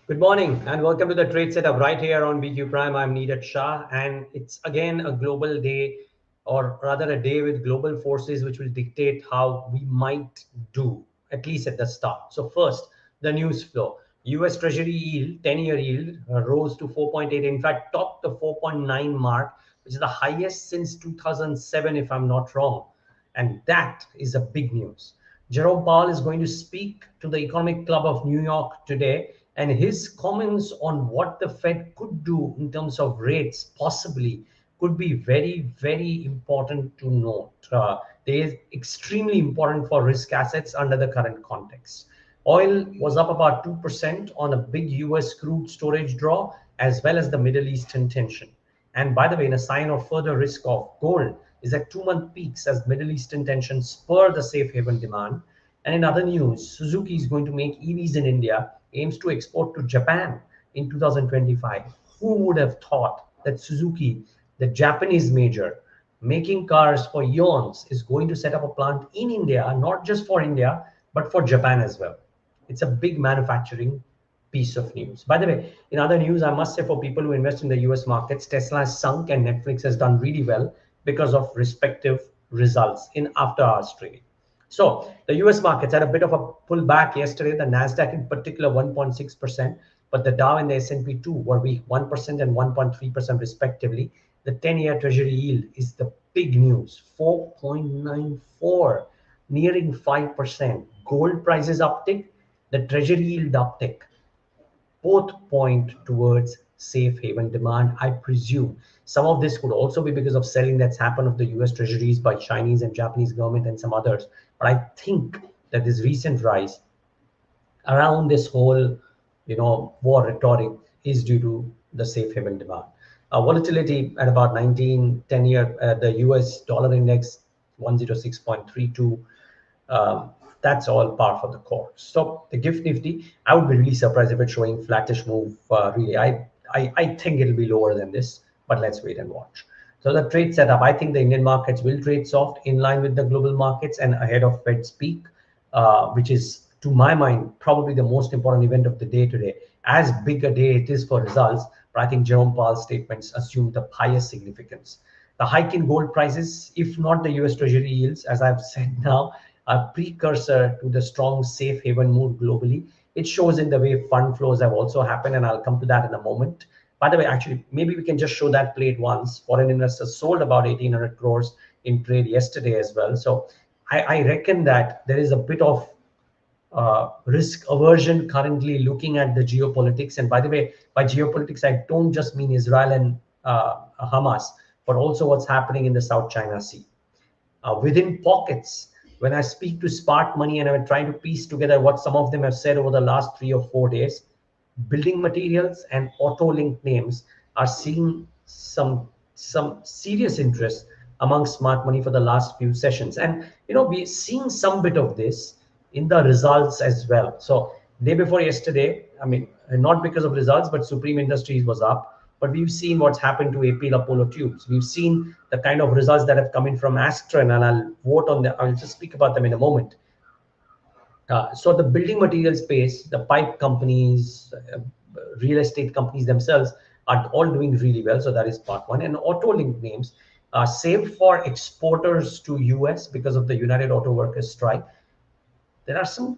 Good morning and welcome to the trade setup right here on BQ Prime. I'm Neeraj Shah, and it's again a global day, or rather a day with global forces which will dictate how we might do, at least at the start. So, first, the news flow. US Treasury yield, 10-year yield, rose to 4.8, in fact, topped the 4.9 mark, which is the highest since 2007, if I'm not wrong. And that is a big news. Jerome Powell is going to speak to the Economic Club of New York today, and his comments on what the Fed could do in terms of rates possibly could be very, very important to note. They are extremely important for risk assets under the current context. Oil was up about 2% on a big US crude storage draw, as well as the Middle Eastern tension. And by the way, in a sign of further risk of gold, is at 2-month peaks as Middle Eastern tensions spur the safe haven demand. And in other news, Suzuki is going to make EVs in India, aims to export to Japan in 2025. Who would have thought that Suzuki, the Japanese major, making cars for eons, is going to set up a plant in India, not just for India, but for Japan as well? It's a big manufacturing piece of news. By the way, in other news, I must say for people who invest in the US markets, Tesla has sunk and Netflix has done really well because of respective results in after hours trading. So the US markets had a bit of a pullback yesterday. The Nasdaq in particular 1.6%, but the Dow and the S&P 2 were weak, 1% and 1.3% respectively. The 10-year Treasury yield is the big news, 4.94, nearing 5%. Gold prices uptick, the Treasury yield uptick. Both point towards safe haven demand. I presume some of this could also be because of selling that's happened of the US treasuries by Chinese and Japanese government and some others. But I think that this recent rise around this whole, war rhetoric is due to the safe haven demand. Volatility at about 19, 10-year, the US dollar index 106.32. That's all par for the course. So the gift nifty, I would be really surprised if it's showing flattish move. Really, I think it'll be lower than this, but let's wait and watch. So the trade setup, I think the Indian markets will trade soft in line with the global markets and ahead of Fedspeak, which is, to my mind, probably the most important event of the day today. As big a day it is for results, but I think Jerome Powell's statements assume the highest significance. The hike in gold prices, if not the US Treasury yields, as I've said now, a precursor to the strong safe haven mood globally. It shows in the way fund flows have also happened, and I'll come to that in a moment. By the way, actually, maybe we can just show that plate once. Foreign investors sold about 1,800 crores in trade yesterday as well. So I reckon that there is a bit of risk aversion currently looking at the geopolitics. And by the way, by geopolitics, I don't just mean Israel and Hamas, but also what's happening in the South China Sea. Within pockets, when I speak to smart money and I'm trying to piece together what some of them have said over the last 3 or 4 days, building materials and auto linked names are seeing some serious interest among smart money for the last few sessions. And we're seeing some bit of this in the results as well. So day before yesterday, I mean, not because of results, but Supreme Industries was up. But we've seen what's happened to AP Apollo Tubes. We've seen the kind of results that have come in from Astron, and I'll vote on them. I'll just speak about them in a moment. So the building material space, the pipe companies, real estate companies themselves are all doing really well. So that is part one. And auto link names, save for exporters to US because of the United Auto Workers strike. There are some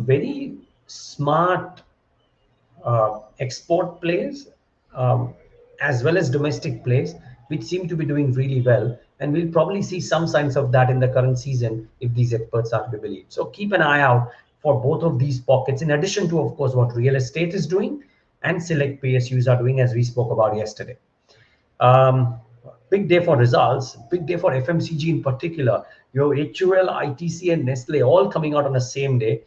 very smart export plays, as well as domestic plays, which seem to be doing really well. And we'll probably see some signs of that in the current season if these experts are to be believed. So keep an eye out for both of these pockets, in addition to, of course, what real estate is doing and select PSUs are doing, as we spoke about yesterday. Big day for results, big day for FMCG in particular. Your HUL, ITC, and Nestle all coming out on the same day.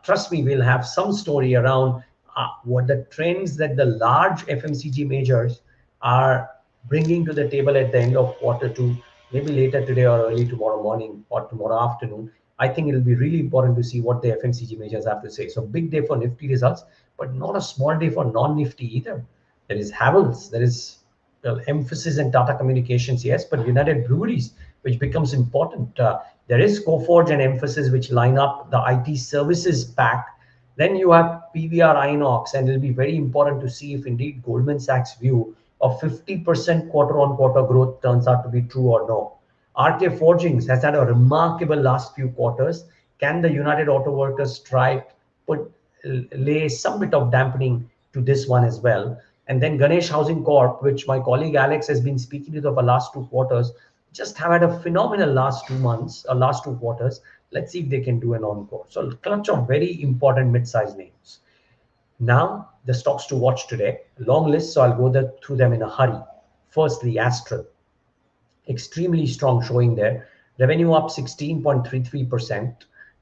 Trust me, we'll have some story around what the trends that the large FMCG majors are bringing to the table at the end of quarter 2, maybe later today or early tomorrow morning or tomorrow afternoon. I think it'll be really important to see what the FMCG majors have to say. So big day for Nifty results, but not a small day for non-Nifty either. There is Havells, there is emphasis in Tata Communications, yes, but United Breweries, which becomes important. There is Coforge and emphasis, which line up the IT services pack. Then you have PVR Inox, and it'll be very important to see if indeed Goldman Sachs' view of 50% quarter-on-quarter growth turns out to be true or no. RK Forgings has had a remarkable last few quarters. Can the United Auto Workers strike put lay some bit of dampening to this one as well? And then Ganesh Housing Corp, which my colleague Alex has been speaking to for the last 2 quarters, just have had a phenomenal last 2 months or last 2 quarters. Let's see if they can do an encore. So a clutch of very important mid-sized names. Now the stocks to watch today, long list, so I'll go through them in a hurry. Firstly, Astral, extremely strong showing there. Revenue up 16.33%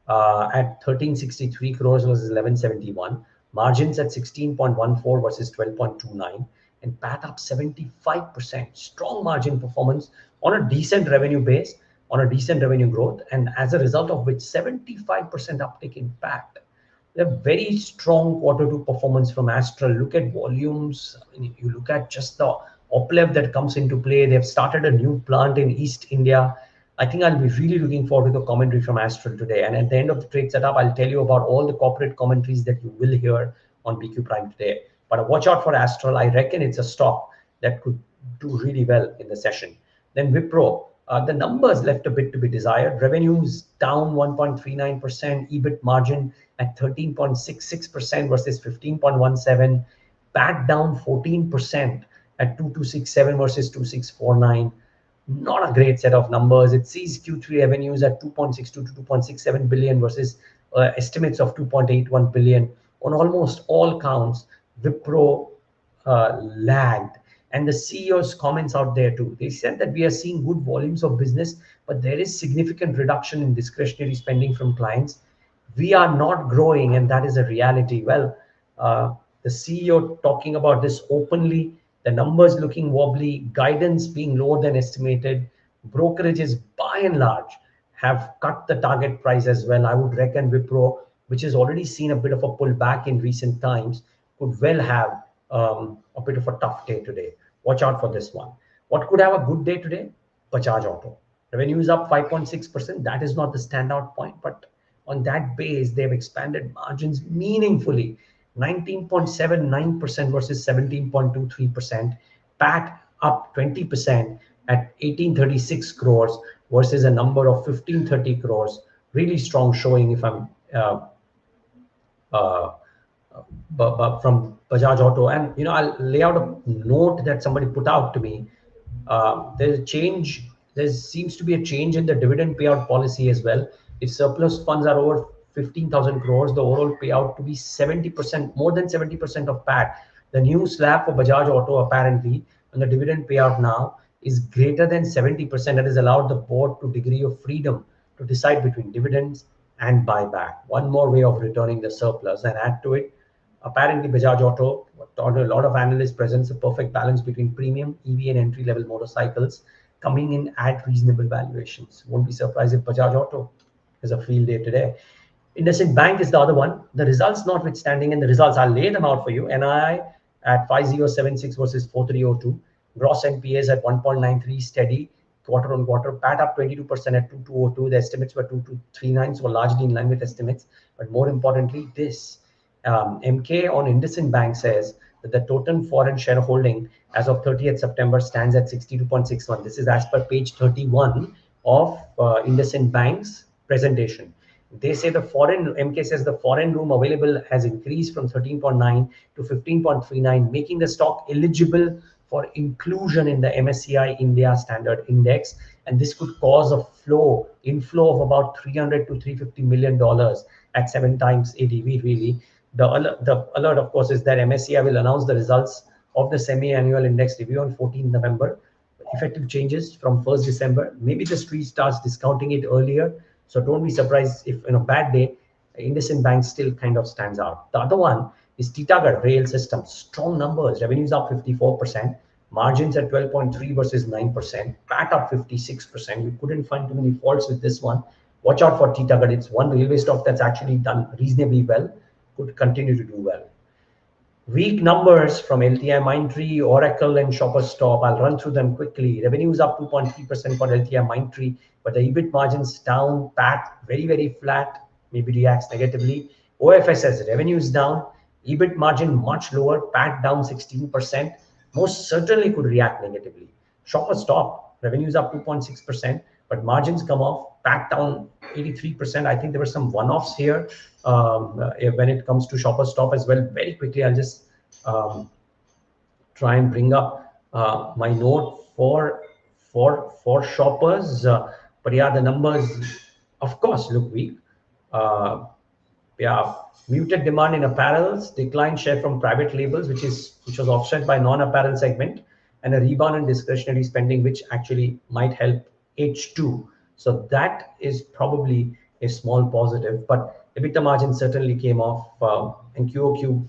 at 1363 crores versus 1171. Margins at 16.14 versus 12.29. And PAT up 75%. Strong margin performance on a decent revenue base, on a decent revenue growth, and as a result of which 75% uptick in PAT. A very strong quarter two performance from Astral. Look at volumes. I mean, you look at just the uplift that comes into play. They've started a new plant in East India. I think I'll be really looking forward to the commentary from Astral today. And at the end of the trade setup, I'll tell you about all the corporate commentaries that you will hear on BQ Prime today. But watch out for Astral. I reckon it's a stock that could do really well in the session. Then Wipro, the numbers left a bit to be desired. Revenues down 1.39%, EBIT margin at 13.66% versus 15.17%, PAT down 14% at 2267 versus 2649. Not a great set of numbers. It sees Q3 revenues at 2.62 to 2.67 billion versus estimates of 2.81 billion. On almost all counts, Wipro lagged. And the CEO's comments out there too. They said that we are seeing good volumes of business, but there is significant reduction in discretionary spending from clients. We are not growing, and that is a reality. Well, the CEO talking about this openly, the numbers looking wobbly, guidance being lower than estimated, brokerages by and large have cut the target price as well. I would reckon Wipro, which has already seen a bit of a pullback in recent times, could well have a bit of a tough day today. Watch out for this one. What could have a good day today? Bajaj Auto. Revenue is up 5.6%. That is not the standout point, but on that base, they've expanded margins meaningfully. 19.79% versus 17.23%. PAT up 20% at 1836 crores versus a number of 1530 crores. Really strong showing if I'm from Bajaj Auto. And I'll lay out a note that somebody put out to me. There's a change. There seems to be a change in the dividend payout policy as well. If surplus funds are over 15,000 crores, the overall payout to be 70%, more than 70% of PAT. The new slab for Bajaj Auto apparently, and the dividend payout now is greater than 70%. That has allowed the board to degree of freedom to decide between dividends and buyback. One more way of returning the surplus, and add to it, apparently Bajaj Auto, a lot of analysts presents a perfect balance between premium, EV and entry-level motorcycles coming in at reasonable valuations. Won't be surprised if Bajaj Auto is a field day today. IndusInd Bank is the other one. The results notwithstanding, and the results, I'll lay them out for you. NII at 5076 versus 4302. Gross NPAs at 1.93, steady quarter on quarter. PAT up 22% at 2202. The estimates were 2239, so largely in line with estimates. But more importantly, this MK on IndusInd Bank says that the total foreign shareholding as of 30th September stands at 62.61. This is as per page 31 of IndusInd Bank's presentation. They say MK says the foreign room available has increased from 13.9 to 15.39, making the stock eligible for inclusion in the MSCI India Standard Index. And this could cause a inflow of about $300 to $350 million at 7 times ADV, really. The alert, of course, is that MSCI will announce the results of the semi-annual index review on 14th November. Effective changes from 1st December. Maybe the street starts discounting it earlier. So don't be surprised if in a bad day, IndusInd Bank still kind of stands out. The other one is Titagarh Rail Systems. Strong numbers. Revenues up 54%. Margins at 12.3 versus 9%. PAT up 56%. You couldn't find too many faults with this one. Watch out for Titagarh. It's one railway stock that's actually done reasonably well. Could continue to do well. Weak numbers from LTI Mindtree, Oracle, and Shoppers Stop. I'll run through them quickly. Revenues up 2.3% for LTI Mindtree, but the EBIT margins down. PAT very, very flat, maybe reacts negatively. OFS has revenues down, EBIT margin much lower, PAT down 16%. Most certainly could react negatively. Shoppers Stop, revenues up 2.6%, but margins come off, PAT down 83%. I think there were some one-offs here when it comes to Shoppers Stop as well. Very quickly, I'll just um, try and bring up my note for shoppers. But yeah, the numbers, of course, look weak. Uh, yeah, muted demand in apparels, declined share from private labels, which was offset by non-apparel segment, and a rebound in discretionary spending, which actually might help H2. So that is probably a small positive, but EBITDA margin certainly came off, and QOQ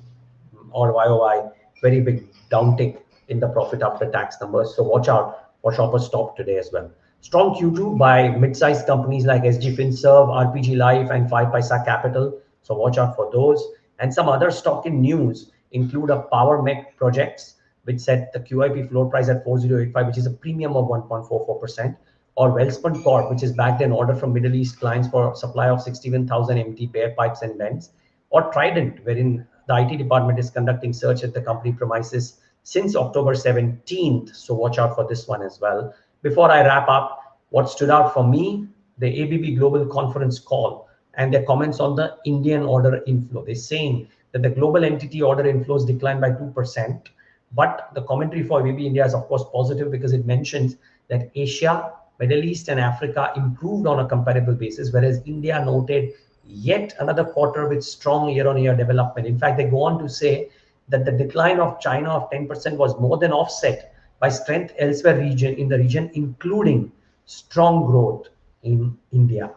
or YOY, very big downtick in the profit after tax numbers. So watch out for Shoppers Stop today as well. Strong Q2 by mid-sized companies like SG FinServe, RPG Life, and 5 Paisa Capital. So watch out for those. And some other stock in news include a Power Mech Projects, which set the QIP floor price at 4085, which is a premium of 1.44%, or Wellspun Corp, which is backed an order from Middle East clients for supply of 61,000 MT bare pipes and vents, or Trident, wherein the IT department is conducting search at the company premises since October 17th. So watch out for this one as well. Before I wrap up, what stood out for me, the ABB Global Conference call and their comments on the Indian order inflow. They're saying that the global entity order inflows declined by 2%. But the commentary for ABB India is, of course, positive because it mentions that Asia, Middle East, and Africa improved on a comparable basis, whereas India noted yet another quarter with strong year-on-year development. In fact, they go on to say that the decline of China of 10% was more than offset by strength elsewhere in the region, including strong growth in India.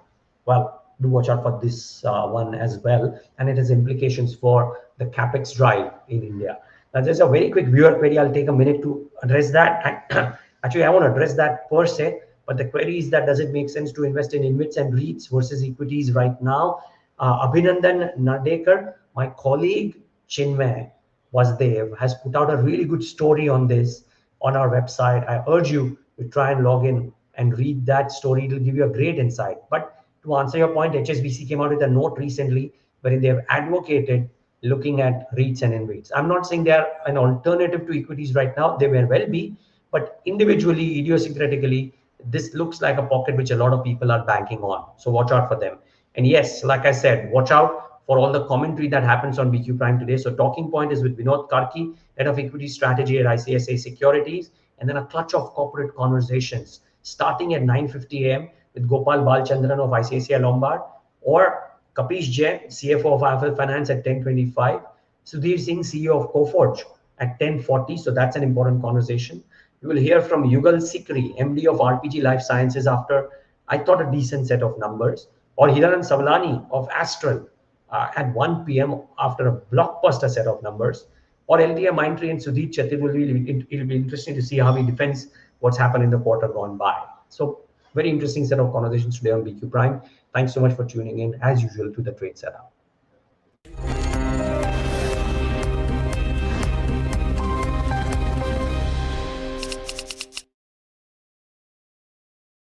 Well, do watch out for this one as well, and it has implications for the capex drive in India. Now, there's a very quick viewer query. I'll take a minute to address that. Actually, I want to address that per se, but the query is that does it make sense to invest in InvITs and REITs versus equities right now? Abhinandan Nadekar, my colleague Chinmay Vasdev, has put out a really good story on this on our website. I urge you to try and log in and read that story. It will give you a great insight. But to answer your point, HSBC came out with a note recently wherein they have advocated looking at REITs and InvITs. I'm not saying they are an alternative to equities right now. They may well be, but individually, idiosyncratically, this looks like a pocket which a lot of people are banking on. So watch out for them. And yes, like I said, watch out for all the commentary that happens on BQ Prime today. So talking point is with Vinod Karki, head of equity strategy at ICICI Securities, and then a clutch of corporate conversations starting at 9:50 a.m. with Gopal Balchandran of ICICI Lombard, or Kapish Jain, CFO of IIFL Finance at 10:25. Sudhir Singh, CEO of Coforge at 10:40. So that's an important conversation. You will hear from Yugal Sikri, MD of RPG Life Sciences, after I thought a decent set of numbers, or Hiran Savlani of Astral at 1 p.m. after a blockbuster set of numbers, or LTM Mindtree and Sudhir Chaturvedi. It'll be interesting to see how he defends what's happened in the quarter gone by. So very interesting set of conversations today on BQ Prime. Thanks so much for tuning in, as usual, to the Trade Setup.